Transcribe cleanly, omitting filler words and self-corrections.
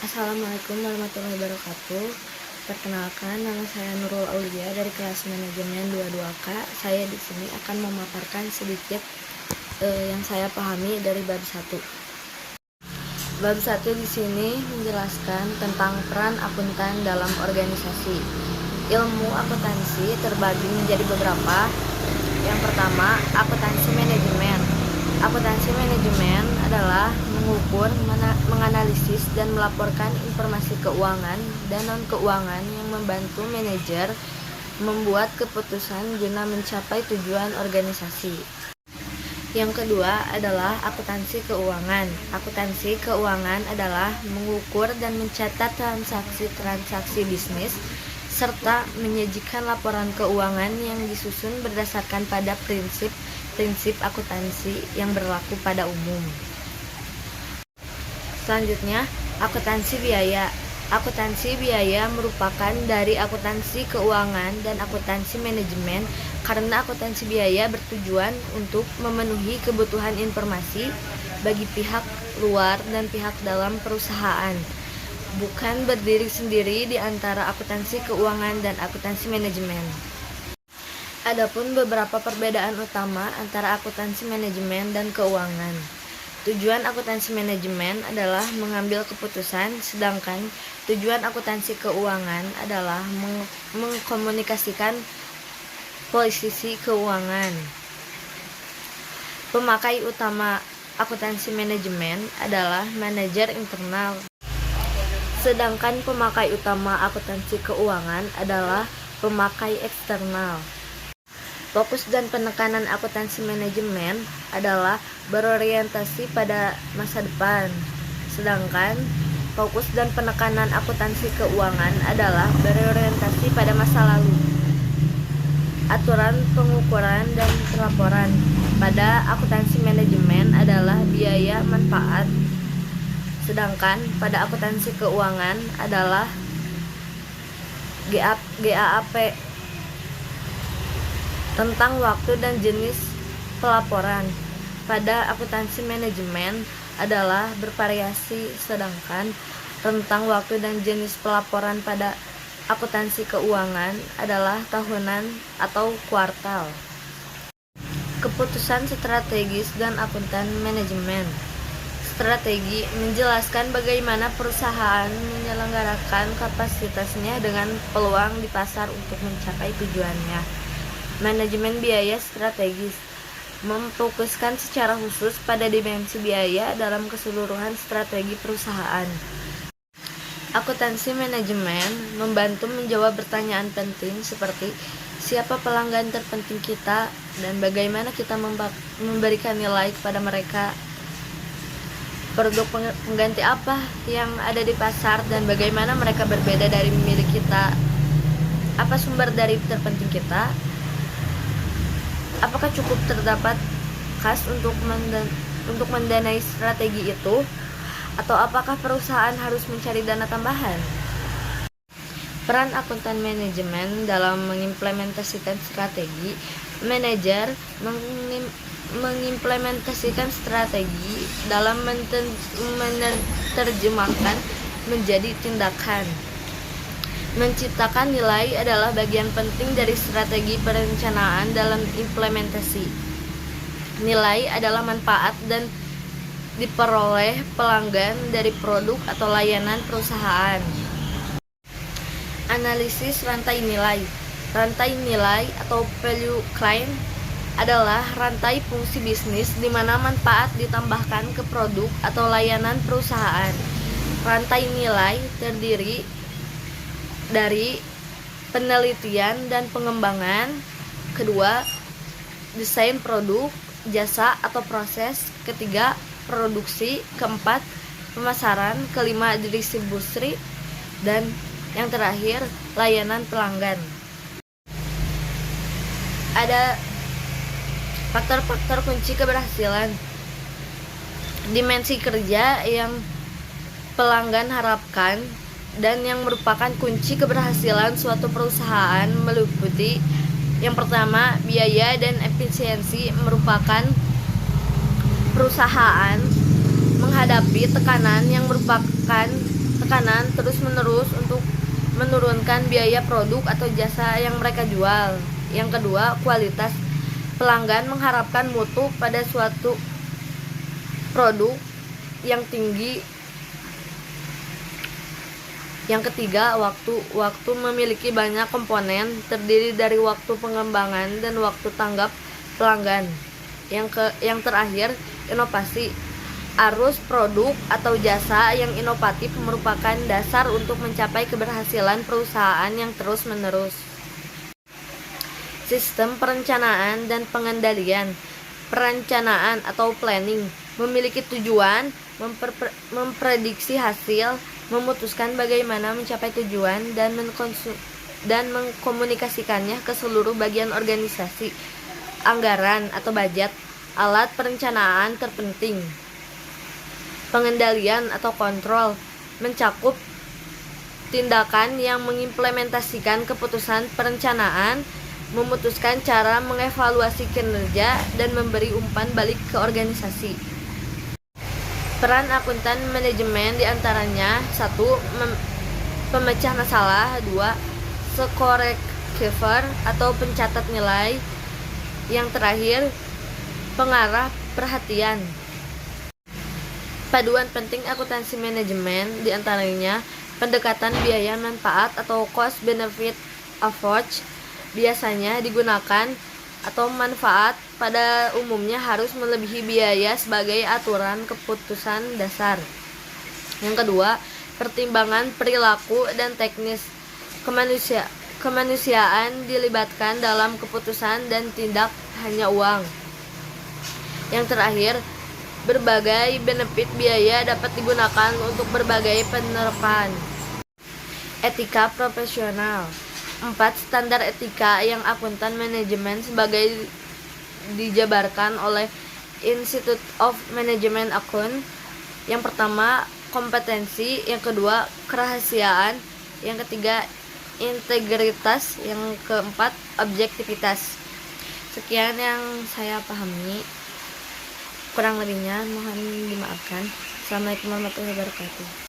Assalamualaikum warahmatullahi wabarakatuh. Perkenalkan, nama saya Nurul Aulia dari kelas manajemen 22K. Saya di sini akan memaparkan sedikit yang saya pahami dari bab 1. Bab 1 di sini menjelaskan tentang peran akuntan dalam organisasi. Ilmu akuntansi terbagi menjadi beberapa. Yang pertama, akuntansi manajemen. Akuntansi manajemen adalah mengukur, menganalisis, dan melaporkan informasi keuangan dan non-keuangan yang membantu manajer membuat keputusan guna mencapai tujuan organisasi. Yang kedua adalah akuntansi keuangan. Akuntansi keuangan adalah mengukur dan mencatat transaksi-transaksi bisnis serta menyajikan laporan keuangan yang disusun berdasarkan pada prinsip akuntansi yang berlaku pada umum. Selanjutnya, akuntansi biaya. Akuntansi biaya merupakan dari akuntansi keuangan dan akuntansi manajemen karena akuntansi biaya bertujuan untuk memenuhi kebutuhan informasi bagi pihak luar dan pihak dalam perusahaan, bukan berdiri sendiri di antara akuntansi keuangan dan akuntansi manajemen. Adapun beberapa perbedaan utama antara akuntansi manajemen dan keuangan. Tujuan akuntansi manajemen adalah mengambil keputusan, sedangkan tujuan akuntansi keuangan adalah mengkomunikasikan posisi keuangan. Pemakai utama akuntansi manajemen adalah manajer internal, sedangkan pemakai utama akuntansi keuangan adalah pemakai eksternal. Fokus dan penekanan akuntansi manajemen adalah berorientasi pada masa depan, sedangkan fokus dan penekanan akuntansi keuangan adalah berorientasi pada masa lalu. Aturan pengukuran dan pelaporan pada akuntansi manajemen adalah biaya manfaat, sedangkan pada akuntansi keuangan adalah GAAP. Tentang waktu dan jenis pelaporan pada akuntansi manajemen adalah bervariasi, sedangkan rentang waktu dan jenis pelaporan pada akuntansi keuangan adalah tahunan atau kuartal. Keputusan strategis dan akuntan manajemen. Strategi menjelaskan bagaimana perusahaan menyelenggarakan kapasitasnya dengan peluang di pasar untuk mencapai tujuannya. Manajemen biaya strategis memfokuskan secara khusus pada dimensi biaya dalam keseluruhan strategi perusahaan. Akuntansi manajemen membantu menjawab pertanyaan penting seperti siapa pelanggan terpenting kita dan bagaimana kita memberikan nilai kepada mereka, produk pengganti apa yang ada di pasar dan bagaimana mereka berbeda dari milik kita, apa sumber dari terpenting kita, apakah cukup terdapat kas untuk mendanai strategi itu, atau apakah perusahaan harus mencari dana tambahan? Peran akuntan manajemen dalam mengimplementasikan strategi. Manajer mengimplementasikan strategi dalam menerjemahkan menjadi tindakan. Menciptakan nilai adalah bagian penting dari strategi perencanaan dalam implementasi. Nilai adalah manfaat dan diperoleh pelanggan dari produk atau layanan perusahaan. Analisis rantai nilai. Rantai nilai atau value chain adalah rantai fungsi bisnis di mana manfaat ditambahkan ke produk atau layanan perusahaan. Rantai nilai terdiri dari penelitian dan pengembangan, kedua desain produk, jasa atau proses, ketiga produksi, keempat pemasaran, kelima distribusi, dan yang terakhir layanan pelanggan. Ada faktor-faktor kunci keberhasilan. Dimensi kerja yang pelanggan harapkan dan yang merupakan kunci keberhasilan suatu perusahaan meliputi yang pertama, biaya dan efisiensi merupakan perusahaan menghadapi tekanan yang merupakan tekanan terus-menerus untuk menurunkan biaya produk atau jasa yang mereka jual. Yang kedua, kualitas. Pelanggan mengharapkan mutu pada suatu produk yang tinggi. Yang ketiga, waktu. Waktu memiliki banyak komponen, terdiri dari waktu pengembangan dan waktu tanggap pelanggan. Yang terakhir, inovasi. Arus produk atau jasa yang inovatif merupakan dasar untuk mencapai keberhasilan perusahaan yang terus-menerus. Sistem perencanaan dan pengendalian. Perencanaan atau planning memiliki tujuan, memprediksi hasil, memutuskan bagaimana mencapai tujuan, dan mengkomunikasikannya ke seluruh bagian organisasi. Anggaran atau budget, alat perencanaan terpenting. Pengendalian atau kontrol mencakup tindakan yang mengimplementasikan keputusan perencanaan, memutuskan cara mengevaluasi kinerja, dan memberi umpan balik ke organisasi. Peran akuntan manajemen diantaranya 1. Pemecah masalah. 2. Score keeper atau pencatat nilai. Yang terakhir, pengarah perhatian. Paduan penting akuntansi manajemen diantaranya pendekatan biaya manfaat atau cost benefit approach biasanya digunakan, atau manfaat pada umumnya harus melebihi biaya sebagai aturan keputusan dasar. Yang kedua, pertimbangan perilaku dan teknis. Kemanusiaan dilibatkan dalam keputusan dan tidak hanya uang. Yang terakhir, berbagai benefit biaya dapat digunakan untuk berbagai penerapan. Etika profesional. 4. Standar etika yang akuntan manajemen sebagai dijabarkan oleh Institute of Management Account. Yang pertama, kompetensi. Yang kedua, kerahasiaan. Yang ketiga, integritas. Yang keempat, objektivitas. Sekian yang saya pahami. Kurang lebihnya mohon dimaafkan. Assalamualaikum warahmatullahi wabarakatuh.